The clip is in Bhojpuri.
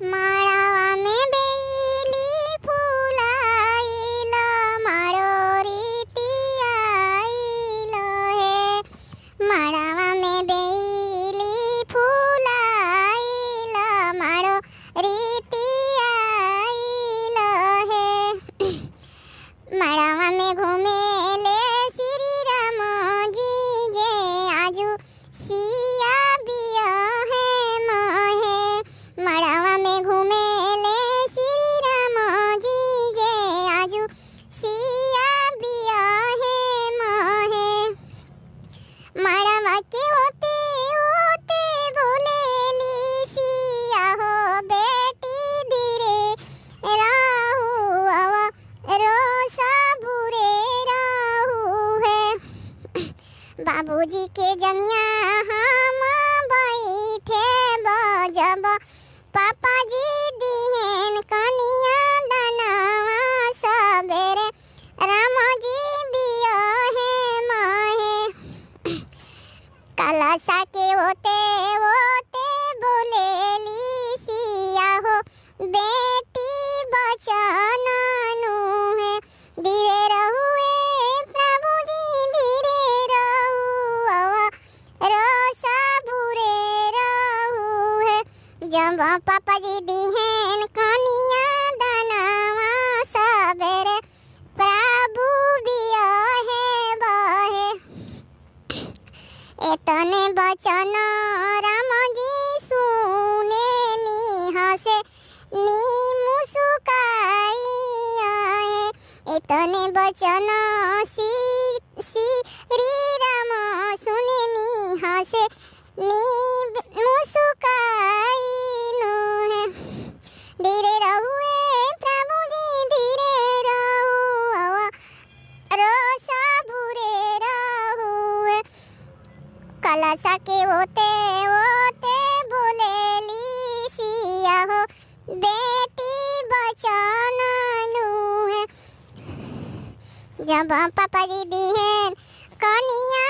माड़ावा में बेली फूलाइल माड़ो रीति आइल हे। माड़ावा में बेली फूलाइल माड़ो रीति आइल हे। माड़ावा में घूमेले श्री राम जी जे आजू सिया बिया है मोहे। माड़ावा में घूमेले श्री राम जी जे आजू सिया बिया है मोहे। माड़ावा के होते होते बोलेली सिया हो बेटी धीरे राहु आवा रोसा बुरे राहु है। बाबूजी के जंगिया हम बैठे बजब पापा जी दिहन कनिया दनवा सबेरे राम जी बिया है मोहे। कलशा के होते होते बोलेली सिया हो बेटी बचन नु है। धीरे रहुए प्रभु जी धीरे रहु आवा रोसा बुरे रहु है। जब पापा जी दिहन कनिया दनवा सबेरे प्रभु बिया है बहे। एतने बचन राम जी सुने निहसे नी मुस्काई आए। एतने बचन श्री राम सुने निहसे नी मुस्काई नु है। धीरे रहुए प्रभु जी धीरे रहु आवा रोसा बुरे रहु है। कलशा के होते होते बोलेली सिया हो बेटी बचन नु है। जब पापा जी दिहन कनिया